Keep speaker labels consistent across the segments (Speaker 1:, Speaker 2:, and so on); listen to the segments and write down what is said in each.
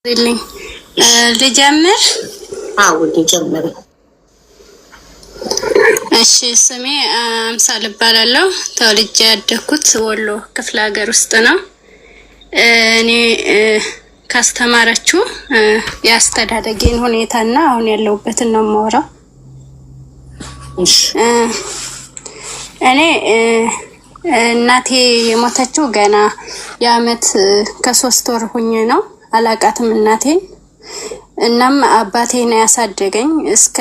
Speaker 1: ልኝ ልጀምር?
Speaker 2: አዎ ልጀምር።
Speaker 1: እሺ ስሜ አምሳል እባላለሁ። ተወልጄ ያደኩት ወሎ ክፍለ ሀገር ውስጥ ነው። እኔ ካስተማረችው ያስተዳደጌን ሁኔታና አሁን ያለሁበትን ነው የማወራው። እኔ እናቴ የሞተችው ገና የአመት ከ3 ወር ሁኜ ነው። አላቃትም እናቴን። እናም አባቴ ነው ያሳደገኝ እስከ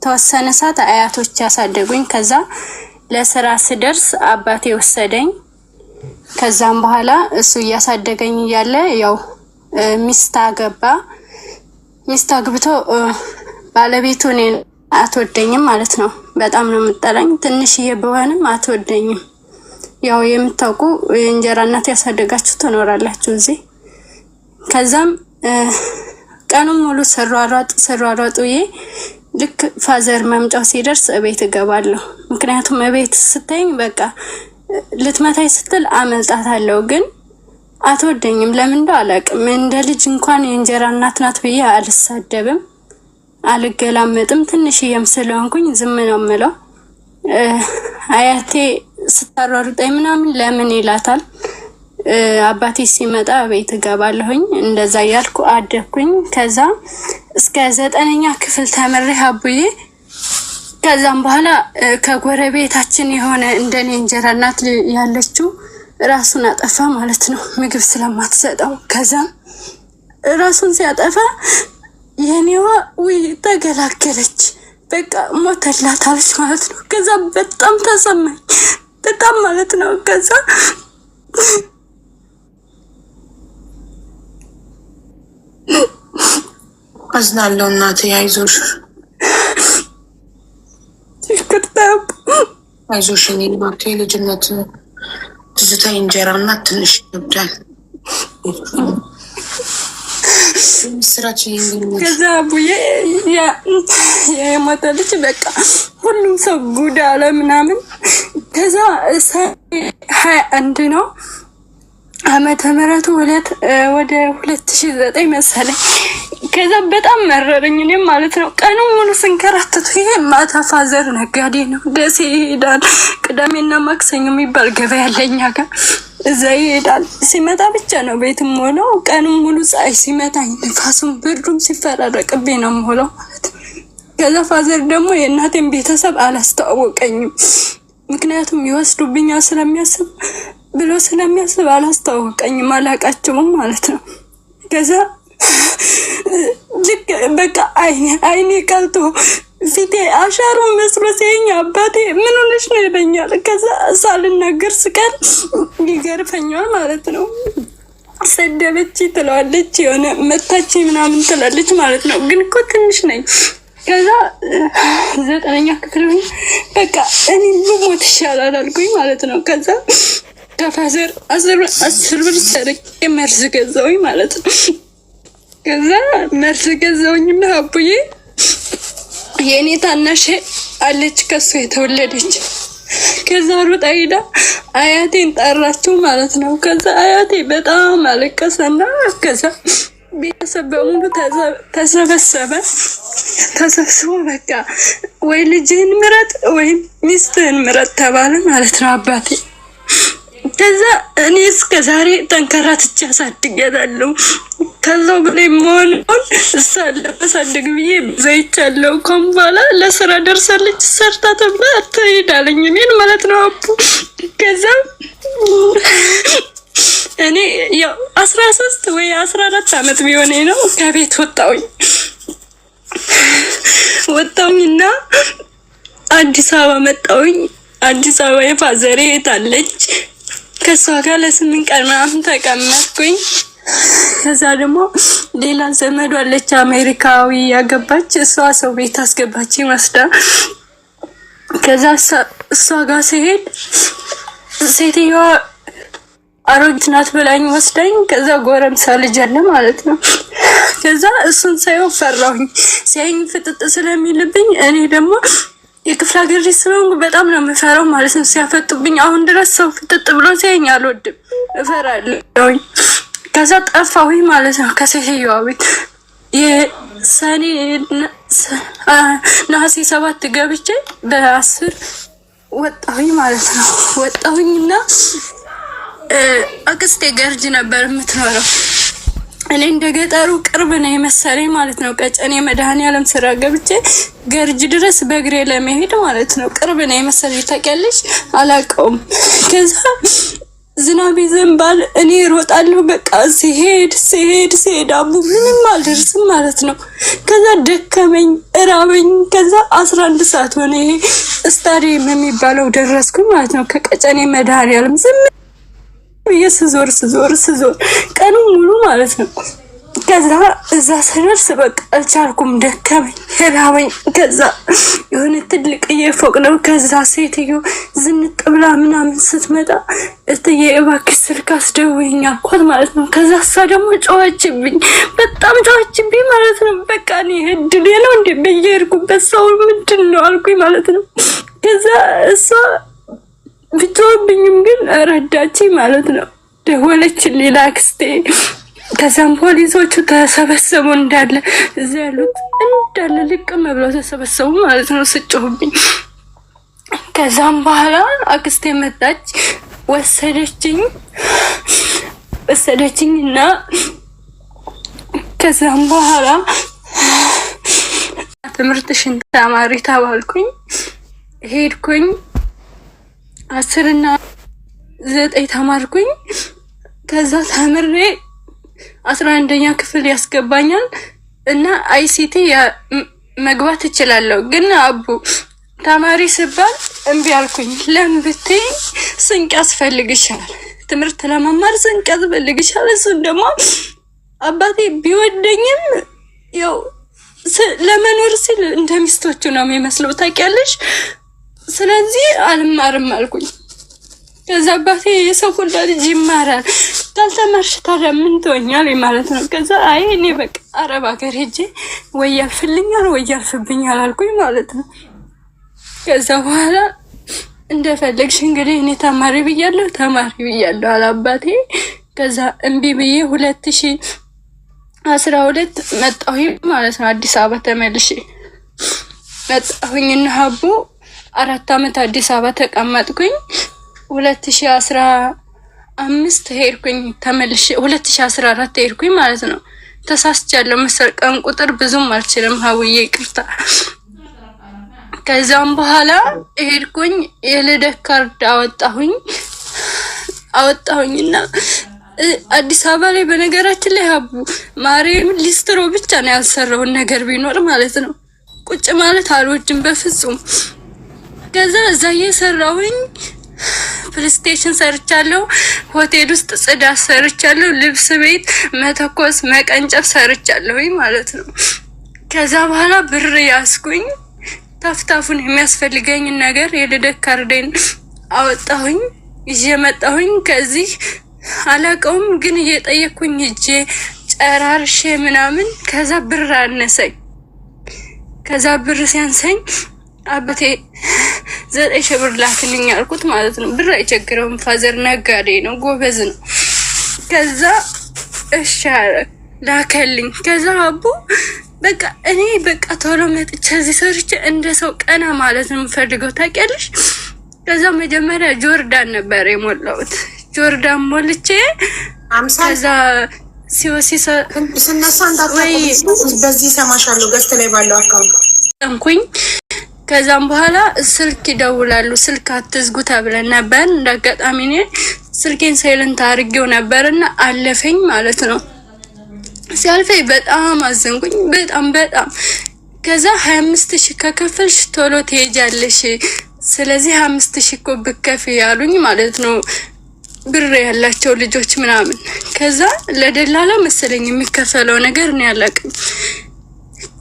Speaker 1: ተወሰነ ሰዓት አያቶች ያሳደጉኝ። ከዛ ለስራ ስደርስ አባቴ ወሰደኝ። ከዛም በኋላ እሱ እያሳደገኝ እያለ ያው ሚስት አገባ። ሚስት አግብቶ ባለቤቱ እኔን አትወደኝም ማለት ነው። በጣም ነው የምጠላኝ። ትንሽዬ ብሆንም አትወደኝም። ያው የምታውቁ የእንጀራ እናት ያሳደጋችሁ ትኖራላችሁ እዚህ። ከዛም ቀኑን ሙሉ ሰሯሯጡዬ ልክ ፋዘር መምጫው ሲደርስ እቤት እገባለሁ። ምክንያቱም እቤት ስተኝ በቃ ልትመታኝ ስትል አመልጣታለሁ። ግን አትወደኝም። ለምን እንደው አላውቅም። እንደ ልጅ እንኳን የእንጀራ እናት ናት ብዬ አልሳደብም፣ አልገላመጥም። ትንሽዬም ስለሆንኩኝ ዝም ነው የምለው። አያቴ ስታሯሩጠኝ ምናምን ለምን ይላታል። አባቴ ሲመጣ ቤት እገባለሁኝ። እንደዛ ያልኩ አደኩኝ። ከዛ እስከ 9ኛ ክፍል ተምሬ አቡዬ። ከዛም በኋላ ከጎረቤታችን የሆነ እንደኔ እንጀራ እናት ያለችው ራሱን አጠፋ ማለት ነው፣ ምግብ ስለማትሰጠው። ከዛ ራሱን ሲያጠፋ የኔዋ ተገላገለች፣ በቃ ሞተላታለች ማለት ነው። ከዛ በጣም ተሰማኝ፣ በጣም ማለት ነው። ከዛ
Speaker 2: አዝናለሁ እናቴ፣ አይዞሽ አይዞሽ። እኔ እናቴ ልጅነት ትዝታ እንጀራ እናት ትንሽ ይከብዳል። ስራችን
Speaker 1: ከዛ አቡዬ የሞተ ልጅ በቃ ሁሉም ሰው ጉድ አለ ምናምን። ከዛ 21 ነው ዓመተ ምህረቱ ወደ 2009 መሰለኝ። ከዛ በጣም መረረኝ እኔም ማለት ነው። ቀኑን ሙሉ ስንከራተት ይሄ ማታ ፋዘር ነጋዴ ነው፣ ደሴ ይሄዳል። ቅዳሜና ማክሰኞ የሚባል ገበያ ያለኛ ጋር እዛ ይሄዳል። ሲመጣ ብቻ ነው ቤትም ሆነው። ቀኑን ሙሉ ፀሐይ ሲመታኝ ንፋሱም ብርዱም ሲፈራረቅብኝ ነው የምውለው ማለት ነው። ከዛ ፋዘር ደግሞ የእናቴን ቤተሰብ አላስተዋወቀኝም። ምክንያቱም ይወስዱብኛል ስለሚያስብ አላስተዋወቀኝም፣ አላቃቸውም ማለት ነው። ከዛ ልክ በቃ አይኔ ቀልቶ ፊቴ አሻሮ መስሎ ሲያየኝ አባቴ ምን ሆነሽ ነው ይለኛል። ከዛ ሳልናገር ስቀር ይገርፈኛል ማለት ነው። ሰደበች ትለዋለች፣ የሆነ መታች ምናምን ትላለች ማለት ነው። ግን እኮ ትንሽ ነኝ። ከዛ 9ኛ ክፍል በቃ እኔ ብሞት ይሻላል አልኩኝ ማለት ነው። ከዛ ከፋዘር 10 ብር ሰርቄ መርዝ ገዛሁኝ ማለት ነው። ከዛ መርዝ ገዛሁኝና አቡዬ የኔ ታናሽ አለች ከሱ የተወለደች። ከዛ ሩጣ ሄዳ አያቴን ጠራችው ማለት ነው። ከዛ አያቴ በጣም አለቀሰና ከዛ ቤተሰብ በሙሉ ተሰብስቦ በቃ ወይ ልጅህን ምረጥ ወይ ሚስትህን ምረጥ ተባለ ማለት ነው አባቴ። ከዛ እኔ እስከ ዛሬ ጠንከራትቼ አሳድጌያለሁ። ከዛው በላይ መሆኑን ሳሳድግ ብዬ ዘይቻለሁ። ከም በኋላ ለስራ ደርሳለች ሰርታ ተብላ ትሄዳለኝ እኔን ማለት ነው አቡ። ከዛ እኔ ያው 13 ወይ 14 አመት ቢሆን ነው ከቤት ወጣሁኝና አዲስ አበባ መጣሁኝ። አዲስ አበባ የፋዘሬ ታለች፣ ከሷ ጋር ለ8 ቀን ምናምን ተቀመጥኩኝ። ከዛ ደግሞ ሌላ ዘመድ አለች አሜሪካዊ ያገባች፣ እሷ ሰው ቤት አስገባች ወስዳ። ከዛ እሷ ጋር ሲሄድ ሴትዮዋ አሮጊት ናት ብላኝ ወስዳኝ። ከዛ ጎረምሳ ልጅ አለ ማለት ነው። ከዛ እሱን ሳይው ፈራሁኝ፣ ሲያኝ ፍጥጥ ስለሚልብኝ። እኔ ደግሞ የክፍለ ሀገር ልጅ ስለሆንኩ በጣም ነው የምፈራው ማለት ነው። ሲያፈጡብኝ አሁን ድረስ ሰው ፍጥጥ ብሎ ሲያኝ አልወድም፣ እፈራለሁ። ከዛ ጠፋሁኝ ማለት ነው ከሴትዮዋ ቤት። የሰኔ ነሐሴ 7 ገብቼ በ10 ወጣሁኝ ማለት ነው። ወጣሁኝና አክስቴ ገርጅ ነበር የምትኖረው። እኔ እንደ ገጠሩ ቅርብ ነው የመሰለኝ ማለት ነው። ቀጨኔ መድኃኔዓለም ስራ ገብቼ ገርጅ ድረስ በእግሬ ለመሄድ ማለት ነው ቅርብ ነው የመሰለኝ። ታውቂያለሽ? አላውቀውም። ከዛ ዝናብ ይዘንባል፣ እኔ እሮጣለሁ። በቃ ሲሄድ አቡ ምንም አልደርስም ማለት ነው። ከዛ ደከመኝ፣ እራበኝ። ከዛ 11 ሰዓት ሆነ። ይሄ ስታዲየም የሚባለው ደረስኩኝ ማለት ነው። ከቀጨኔ መድኃኔዓለም ዝም ስዞር ቀኑ ሙሉ ማለት ነው። ከዛ እዛ ስደርስ በቃ አልቻልኩም፣ ደከመኝ፣ እራበኝ። ከዛ የሆነ ትልቅዬ ፎቅ ነው። ከዛ ሴትዮ ዝንጥ ብላ ምናምን ስትመጣ እትዬ እባክሽ ስልክ አስደውይኝ አልኳት ማለት ነው። ከዛ እሷ ደግሞ ጮኸችብኝ፣ በጣም ጮኸችብኝ ማለት ነው። በቃ እኔ እድሌ ነው እንደ በየሄድኩበት ሰው ምንድን ነው አልኩኝ ማለት ነው። ከዛ እሷ ብትወብኝም ግን ረዳችኝ ማለት ነው። ደወለችልኝ ለአክስቴ። ከዛም ፖሊሶቹ ተሰበሰቡ እንዳለ እዛ ያሉት እንዳለ ልቅም ብለው ተሰበሰቡ ማለት ነው ስጮህብኝ። ከዛም በኋላ አክስቴ መጣች፣ ወሰደችኝና ከዛም በኋላ ትምህርትሽን ተማሪ ተባልኩኝ። ሄድኩኝ 10 እና 9 ተማርኩኝ። ከዛ ተምሬ 11ኛ ክፍል ያስገባኛል እና አይሲቲ መግባት እችላለሁ። ግን አቡ ተማሪ ስባል እምቢ አልኩኝ። ለምን ብትይ ስንቅ ያስፈልግሻል፣ ትምህርት ለመማር ስንቅ ያስፈልግሻል። እሱን ደግሞ አባቴ ቢወደኝም ያው ለመኖር ሲል እንደ ሚስቶቹ ነው የሚመስለው ታውቂያለሽ። ስለዚህ አልማርም አልኩኝ። ከዛ አባቴ የሰው ሁሉ ልጅ ይማራል፣ ካልተማርሽ ታዲያ ምን ትሆኛለሽ ማለት ነው። ከዛ አይ እኔ በቃ አረብ ሀገር ሄጄ ወይ ያልፍልኛል ወይ ያልፍብኛል አልኩኝ ማለት ነው። ከዛ በኋላ እንደፈለግሽ እንግዲህ እኔ ተማሪ ብያለሁ አለ አባቴ። ከዛ እምቢ ብዬ 2012 መጣሁኝ ማለት ነው። አዲስ አበባ ተመልሼ መጣሁኝና ሀቡ 4 አመት አዲስ አበባ ተቀመጥኩኝ። 2015 ሄድኩኝ ተመልሼ 2014 ሄድኩኝ ማለት ነው። ተሳስቻለሁ መሰል ቀን ቁጥር ብዙም አልችልም ሀውዬ ይቅርታ። ከዛም በኋላ ሄድኩኝ የልደት ካርድ አወጣሁኝና አዲስ አበባ ላይ በነገራችን ላይ ሀቡ ማርያም ሊስትሮ ብቻ ነው ያልሰራውን ነገር ቢኖር ማለት ነው። ቁጭ ማለት አልወድም በፍጹም። ከዛ እዛ እየሰራሁኝ ፕሌይስቴሽን ሰርቻለሁ፣ ሆቴል ውስጥ ጽዳት ሰርቻለሁ፣ ልብስ ቤት መተኮስ መቀንጨብ ሰርቻለሁኝ ማለት ነው። ከዛ በኋላ ብር ያስኩኝ ታፍታፉን የሚያስፈልገኝ ነገር የልደት ካርዴን አወጣሁኝ ይዤ መጣሁኝ። ከዚህ አላቀውም ግን እየጠየኩኝ እጄ ጨራርሼ ምናምን ከዛ ብር አነሰኝ። ከዛ ብር ሲያንሰኝ አባቴ 9,000 ብር ላክልኝ አልኩት ማለት ነው። ብር አይቸግረውም፣ ፋዘር ነጋዴ ነው፣ ጎበዝ ነው። ከዛ እሺ ላከልኝ። ከዛ አቡ በቃ እኔ በቃ ቶሎ መጥቼ እዚህ ሰርቼ እንደ ሰው ቀና ማለት ነው የምፈልገው ታውቂያለሽ። ከዛ መጀመሪያ ጆርዳን ነበር የሞላሁት። ጆርዳን ሞልቼ ከዛ ሲወሲሰ
Speaker 2: ስነሳ በዚህ ሰማሻለሁ ገስት ላይ ባለው አካውንት እንኩኝ።
Speaker 1: ከዛም በኋላ ስልክ ይደውላሉ፣ ስልክ አትዝጉ ተብለን ነበር። እንዳጋጣሚ እኔ ስልኬን ሳይለንት አድርጌው ነበርና አለፈኝ ማለት ነው። ሲያልፈኝ በጣም አዘንኩኝ፣ በጣም ከዛ 25,000 ከከፈልሽ ቶሎ ትሄጃለሽ፣ ስለዚህ 5,000 እኮ ብከፍ ያሉኝ ማለት ነው ብር ያላቸው ልጆች ምናምን። ከዛ ለደላላ መሰለኝ የሚከፈለው ነገር ነው ያላቅም።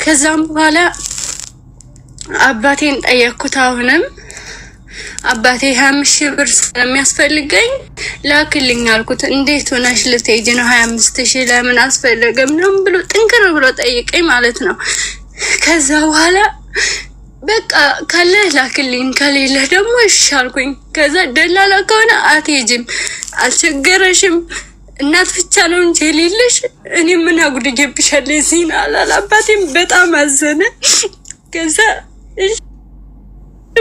Speaker 1: ከዛም በኋላ አባቴን ጠየቅኩት። አሁንም አባቴ 50,000 ብር ስለሚያስፈልገኝ ላክልኝ አልኩት። እንዴት ሆነሽ ልትሄጂ ነው 25,000 ለምን አስፈለገ ምናምን ብሎ ጥንክር ብሎ ጠይቀኝ ማለት ነው። ከዛ በኋላ በቃ ካለ ላክልኝ ከሌለ ደግሞ እሺ አልኩኝ። ከዛ ደላላ ከሆነ አትሄጂም፣ አልቸገረሽም፣ እናት ብቻ ነው እንጂ የሌለሽ እኔ ምን አጉድዬብሻለሁ ሲና አላል። አባቴም በጣም አዘነ። ከዛ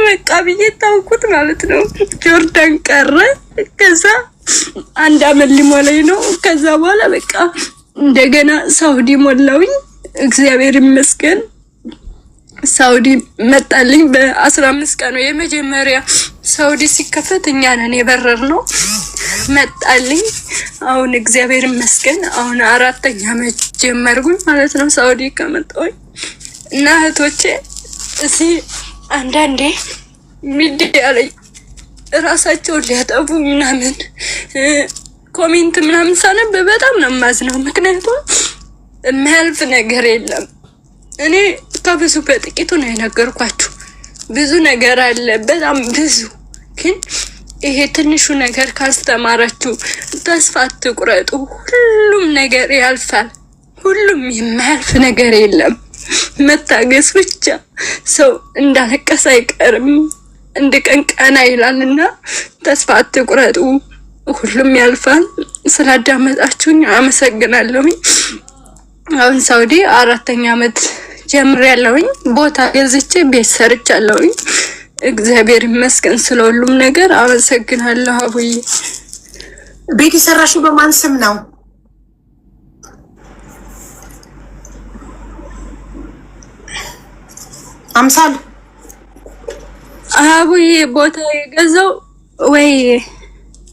Speaker 1: በቃ ብዬ ታውቁት ማለት ነው። ጆርዳን ቀረ። ከዛ 1 አመት ሊሞላኝ ነው። ከዛ በኋላ በቃ እንደገና ሳውዲ ሞላውኝ። እግዚአብሔር ይመስገን ሳውዲ መጣልኝ። በ15 ቀን ነው የመጀመሪያ ሳውዲ ሲከፈት እኛ ነን የበረርነው። መጣልኝ። አሁን እግዚአብሔር ይመስገን አሁን 4ኛ ዓመት ጀመርኩኝ ማለት ነው ሳውዲ ከመጣሁኝ። እና እህቶቼ እዚህ አንዳንዴ ሚዲያ ላይ ራሳቸውን ሊያጠፉ ምናምን ኮሜንት ምናምን ሳነብ በጣም ነው የማዝነው። ምክንያቱም የሚያልፍ ነገር የለም። እኔ ከብዙ በጥቂቱ ነው የነገርኳችሁ። ብዙ ነገር አለ፣ በጣም ብዙ። ግን ይሄ ትንሹ ነገር ካስተማራችሁ ተስፋ አትቁረጡ። ሁሉም ነገር ያልፋል። ሁሉም የማያልፍ ነገር የለም። መታገስ ብቻ። ሰው እንዳለቀሰ አይቀርም፣ እንደ ቀን ቀና ይላልና ተስፋ አትቁረጡ። ሁሉም ያልፋል። ስላዳመጣችሁኝ አመሰግናለሁኝ። አሁን ሳውዲ 4ኛ ዓመት ጀምሬያለሁኝ። ቦታ ገዝቼ ቤት ሰርቻለሁኝ። እግዚአብሔር ይመስገን ስለሁሉም ነገር አመሰግናለሁ። አቡዬ
Speaker 2: ቤት የሰራሽው በማን ስም ነው? አምሳል
Speaker 1: አቡዬ ቦታ የገዛው ወይ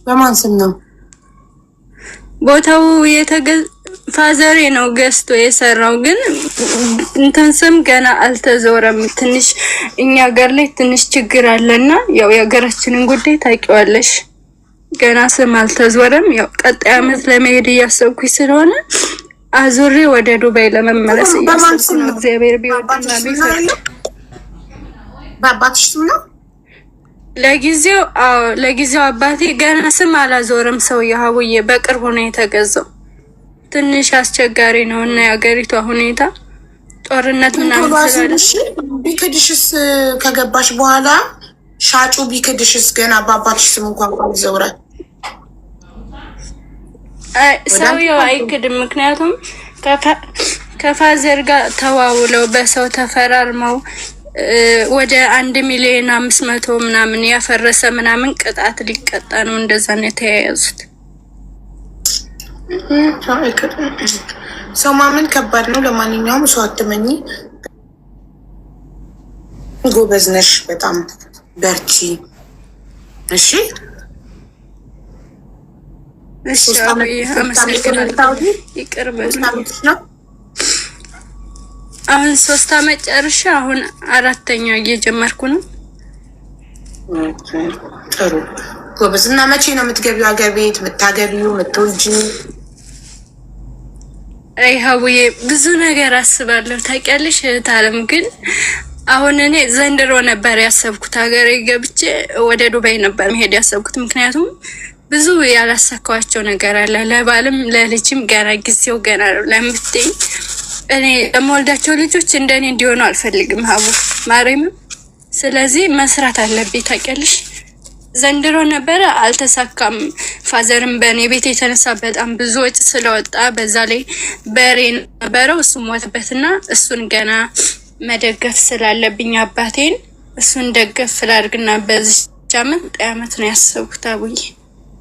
Speaker 2: በማን ስም ነው?
Speaker 1: ቦታው ፋዘሬ ነው ገዝቶ የሰራው። ግን እንትን ስም ገና አልተዞረም። ትንሽ እኛ ሀገር ላይ ትንሽ ችግር አለና ያው የሀገራችንን ጉዳይ ታውቂዋለሽ። ገና ስም አልተዞረም። ያው ቀጣይ ዓመት ለመሄድ እያሰብኩኝ ስለሆነ አዙሬ ወደ ዱባይ ለመመለስ እያሰብኩ ነው። እግዚአብሔር ቢወድና ቢፈቅድ
Speaker 2: በአባትሽ ስም ነው
Speaker 1: ለጊዜው አባቴ ገና ስም አላዞረም። ሰውዬው አቡዬ በቅርቡ ነው የተገዛው። ትንሽ አስቸጋሪ ነው እና የሀገሪቷ ሁኔታ ጦርነት ምናምን ስላለ
Speaker 2: ቢክድሽስ ከገባሽ በኋላ ሻጩ ቢክድሽስ ገና በአባትሽ ስም እንኳን ይዘውራል።
Speaker 1: ሰውየው አይክድም። ምክንያቱም ከፋዘር ጋር ተዋውለው በሰው ተፈራርመው ወደ 1,500,000 ምናምን ያፈረሰ ምናምን ቅጣት ሊቀጣ ነው። እንደዛ ነው የተያያዙት።
Speaker 2: ሰው ማመን ከባድ ነው። ለማንኛውም ሰው አትመኝ። ጎበዝ ነሽ፣ በጣም በርቺ። እሺ
Speaker 1: አሁን 3 ዓመት ጨርሼ አሁን 4ኛ እየጀመርኩ ነው።
Speaker 2: ጥሩ ጎበዝ። እና መቼ ነው የምትገቢው ሀገር ቤት? የምታገቢው የምትወልጂው?
Speaker 1: አይ ሀቡዬ ብዙ ነገር አስባለሁ ታውቂያለሽ እህት አለም። ግን አሁን እኔ ዘንድሮ ነበር ያሰብኩት ሀገሬ ገብቼ ወደ ዱባይ ነበር መሄድ ያሰብኩት። ምክንያቱም ብዙ ያላሳካዋቸው ነገር አለ። ለባልም ለልጅም ገና ጊዜው ገና ለምትኝ እኔ ለመወልዳቸው ልጆች እንደኔ እንዲሆኑ አልፈልግም ሀቡ ማርያምም። ስለዚህ መስራት አለብኝ ታውቂያለሽ። ዘንድሮ ነበረ አልተሳካም። ፋዘርም በእኔ ቤት የተነሳ በጣም ብዙ ወጪ ስለወጣ በዛ ላይ በሬ ነበረው እሱ ሞተበትና እሱን ገና መደገፍ ስላለብኝ አባቴን እሱን ደገፍ ስላድርግና በዚህ ዓመት ነው ያሰብኩት። አቡዬ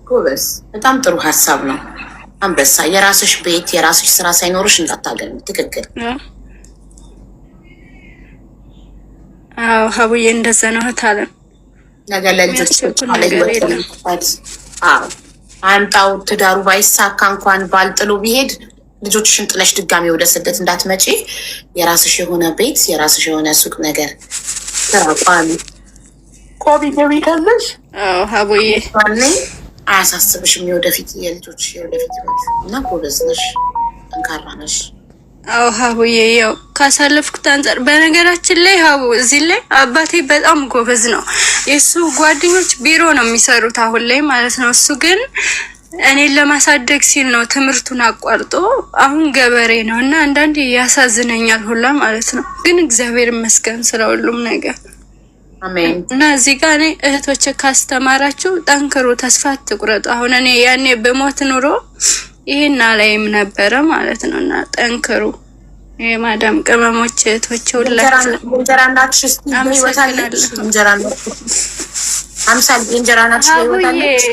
Speaker 2: ጎበዝ፣ በጣም ጥሩ ሀሳብ ነው። አንበሳ የራስሽ ቤት የራስሽ ስራ ሳይኖርሽ እንዳታገኝ። ትክክል።
Speaker 1: አዎ ሀቡዬ እንደዛ ነው ታለም።
Speaker 2: ነገ ለልጆች አንጣው ትዳሩ ባይሳካ እንኳን ባልጥሎ ቢሄድ ልጆችሽን ጥለሽ ድጋሚ ወደ ስደት እንዳትመጪ የራስሽ የሆነ ቤት የራስሽ የሆነ ሱቅ ነገር ስራ ቋሚ ገቢ ካለሽ
Speaker 1: ሀቡዬ
Speaker 2: አያሳስብሽም። የወደፊት የልጆች የወደፊት እና ጎበዝ ነሽ፣ ጠንካራ ነሽ።
Speaker 1: አዎ ሀቡዬ ያው ካሳለፍኩት አንጻር በነገራችን ላይ ሀቡ እዚህ ላይ አባቴ በጣም ጎበዝ ነው። የእሱ ጓደኞች ቢሮ ነው የሚሰሩት አሁን ላይ ማለት ነው። እሱ ግን እኔን ለማሳደግ ሲል ነው ትምህርቱን አቋርጦ አሁን ገበሬ ነው እና አንዳንዴ ያሳዝነኛል ሁላ ማለት ነው። ግን እግዚአብሔር ይመስገን ስለ ሁሉም ነገር።
Speaker 2: አሜን።
Speaker 1: እና እዚህ ጋር እኔ እህቶች ካስተማራችሁ ጠንክሩ፣ ተስፋ አትቁረጡ። አሁን እኔ ያኔ በሞት ኑሮ ይሄን አላይም ነበረ ማለት ነው። እና ጠንክሩ የማዳም ቅመሞች እህቶች ሁላችሁ።
Speaker 2: እንጀራ እናትሽ እስቲ ይወታለች እንጀራ እናትሽ አምሳል እንጀራ እናትሽ ይወታለች።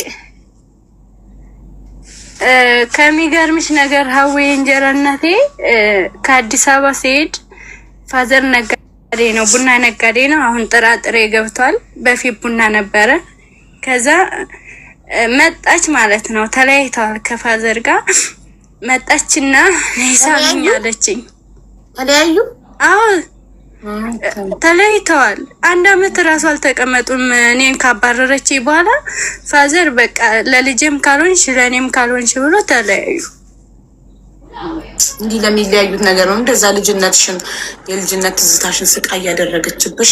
Speaker 1: ከሚገርምሽ ነገር ሀዊ እንጀራ እናቴ ከአዲስ አበባ ሲሄድ ፋዘር ነጋዴ ነው፣ ቡና ነጋዴ ነው። አሁን ጥራጥሬ ገብቷል። በፊት ቡና ነበረ። ከዛ መጣች ማለት ነው። ተለያይተዋል ከፋዘር ጋር መጣችና ነይሳኝ አለችኝ።
Speaker 2: ተለያዩ?
Speaker 1: አዎ ተለያይተዋል። 1 አመት ራሱ አልተቀመጡም። እኔን ካባረረች በኋላ ፋዘር በቃ ለልጄም ካልሆንሽ ለኔም ካልሆንሽ ብሎ ተለያዩ።
Speaker 2: እንዲህ ለሚለያዩት ነገር ነው። እንደዛ ልጅነትሽን የልጅነት ትዝታሽን ስቃይ ያደረገችብሽ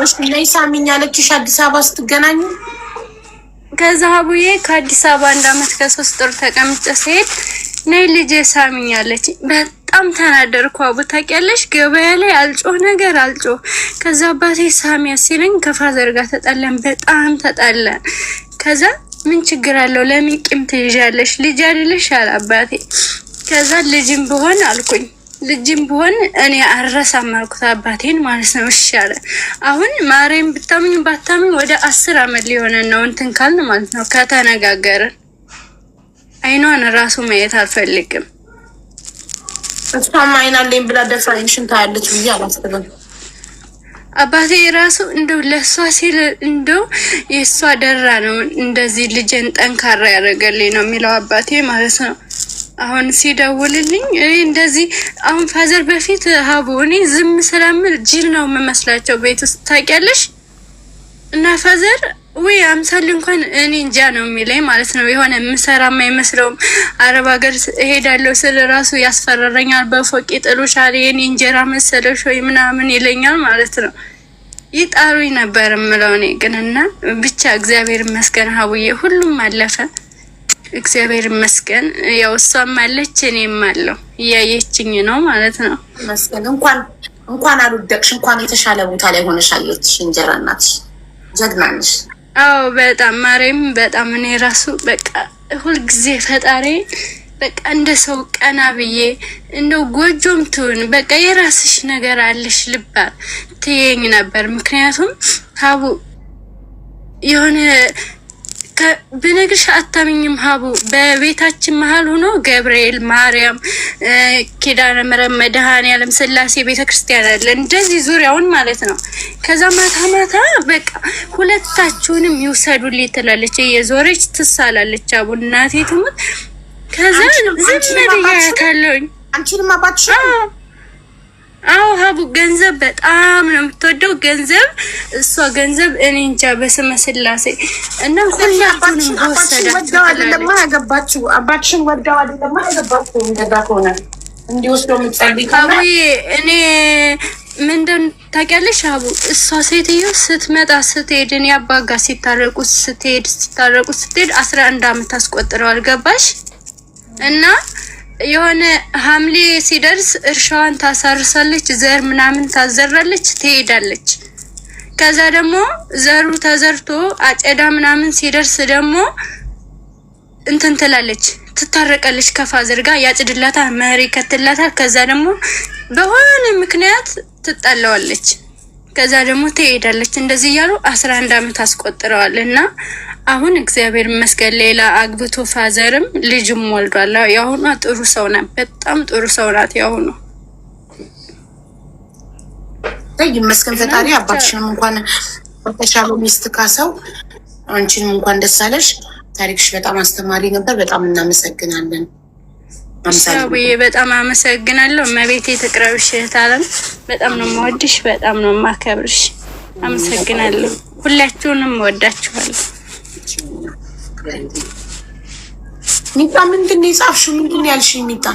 Speaker 2: እሺ። ነይሳኝ አለችሽ አዲስ አበባ ስትገናኙ?
Speaker 1: ከዛ አቡዬ ከአዲስ አበባ 1 አመት ከ3 ወር ተቀምጬ ስሄድ ነይ ልጄ ሳሚኝ አለች። በጣም ተናደርኩ። አቡ ታውቂያለሽ፣ ገበያ ላይ አልጮህ ነገር አልጮህ። ከዛ አባቴ ሳሚያ ሲለኝ ከፋዘር ጋር ተጣላን፣ በጣም ተጣላን። ከዛ ምን ችግር አለው ለምን ቂም ትይዣለሽ? ልጅ አይደለሽ አለ አባቴ። ከዛ ልጅም ብሆን አልኩኝ፣ ልጅም ብሆን እኔ አረሳም አልኩት አባቴን ማለት ነው። እሺ አለ። አሁን ማርያም ብታምኝ ባታምኝ ወደ 10 አመት ሊሆነን ነው እንትን ካልን ማለት ነው ከተነጋገርን። አይኗን ራሱ ማየት አልፈልግም።
Speaker 2: እሷም አይን አለኝ ብላ ደፍራሽን ታያለች ብዬ አላስብም።
Speaker 1: አባቴ ራሱ እንደው ለሷ ሲል እንደው የሷ ደራ ነው እንደዚህ ልጅን ጠንካራ ያደረገልኝ ነው የሚለው አባቴ ማለት ነው። አሁን ሲደውልልኝ እኔ እንደዚህ አሁን ፋዘር በፊት ሀቡ እኔ ዝም ስለምል ጅል ነው የምመስላቸው ቤት ውስጥ ታውቂያለሽ። እና ፋዘር ወይ አምሳል እንኳን እኔ እንጃ ነው የሚለኝ ማለት ነው። የሆነ ምሰራማ አይመስለውም። አረብ ሀገር እሄዳለሁ ስለ ራሱ ያስፈራረኛል። በፎቅ ጥሉሻል የኔ እንጀራ መሰለሽ ወይ ምናምን ይለኛል ማለት ነው። ይጣሩኝ ነበር የምለው እኔ ግን እና ብቻ እግዚአብሔር ይመስገን ሀቡዬ ሁሉም አለፈ። እግዚአብሔር ይመስገን። ያው እሷም አለች እኔም አለው እያየችኝ ነው ማለት ነው።
Speaker 2: መስገን እንኳን አልወደቅሽ፣ እንኳን የተሻለ ቦታ ላይ ሆነሽ አየችሽ እንጀራ እናትሽ። ጀግና ነሽ።
Speaker 1: አዎ በጣም ማርያም በጣም እኔ ራሱ በቃ ሁልጊዜ ፈጣሪ በቃ እንደ ሰው ቀና ብዬ እንደው ጎጆም ትሁን በቃ የራስሽ ነገር አለሽ ልባል ትየኝ ነበር። ምክንያቱም ሀቡ የሆነ በነግርሽ አታምኝም ሀቡ በቤታችን መሀል ሆኖ ገብርኤል፣ ማርያም፣ ኪዳነ ምሕረት፣ መድኃኔዓለም፣ ስላሴ ቤተክርስቲያን አለ እንደዚህ ዙሪያውን ማለት ነው። ከዛ ማታ በቃ ሁለታችሁንም ይውሰዱልኝ ትላለች፣ እየዞረች ትሳላለች። አቡ እናቴ ትሙት። ከዛ ዝም ብያታለሁኝ።
Speaker 2: አንቺንም አባትሽ?
Speaker 1: አዎ ሀቡ ገንዘብ በጣም ነው የምትወደው። ገንዘብ እሷ ገንዘብ እኔ እንጃ በስመ ስላሴ እና ሁላችሁንም ወሰዳችሁ
Speaker 2: አይደለም ያገባችሁ። አባትሽን ወደው አይደለም ያገባችሁ። እንደዛ ከሆነ እንዲወስደው የምትጸልይ
Speaker 1: ሀቡ እኔ ምንድን ታውቂያለሽ ሀቡ እሷ ሴትዮ ስትመጣ ስትሄድ እኔ አባጋ ሲታረቁ ስትሄድ 11 አመት አስቆጥረዋል። ገባሽ? እና የሆነ ሐምሌ ሲደርስ እርሻዋን ታሳርሳለች፣ ዘር ምናምን ታዘራለች፣ ትሄዳለች። ከዛ ደግሞ ዘሩ ተዘርቶ አጨዳ ምናምን ሲደርስ ደግሞ እንትን ትላለች፣ ትታረቃለች ከፋዘር ጋር ያጭድላታል፣ መሪ ከትላታል። ከዛ ደግሞ በሆነ ምክንያት ትጣላዋለች። ከዛ ደግሞ ትሄዳለች። እንደዚህ እያሉ 11 አመት አስቆጥረዋል። እና አሁን እግዚአብሔር ይመስገን ሌላ አግብቶ ፋዘርም ልጅም ወልዷል። ያሁኗ ጥሩ ሰው ናት፣ በጣም ጥሩ ሰው ናት ያሁኗ።
Speaker 2: ይመስገን ፈጣሪ። አባትሽንም እንኳን በተሻለው ሚስት ካሰው፣ አንቺንም እንኳን ደስ አለሽ። ታሪክሽ በጣም አስተማሪ ነበር። በጣም እናመሰግናለን።
Speaker 1: አምሳዬ በጣም አመሰግናለሁ። መቤቴ ትቅረብሽ እህታለን። በጣም ነው የምወድሽ፣ በጣም ነው የማከብርሽ። አመሰግናለሁ። ሁላችሁንም እወዳችኋለሁ።
Speaker 2: ሚጣ ምንድን ነው የጻፍሽው? ምንድን ነው ያልሽኝ? ሚጣ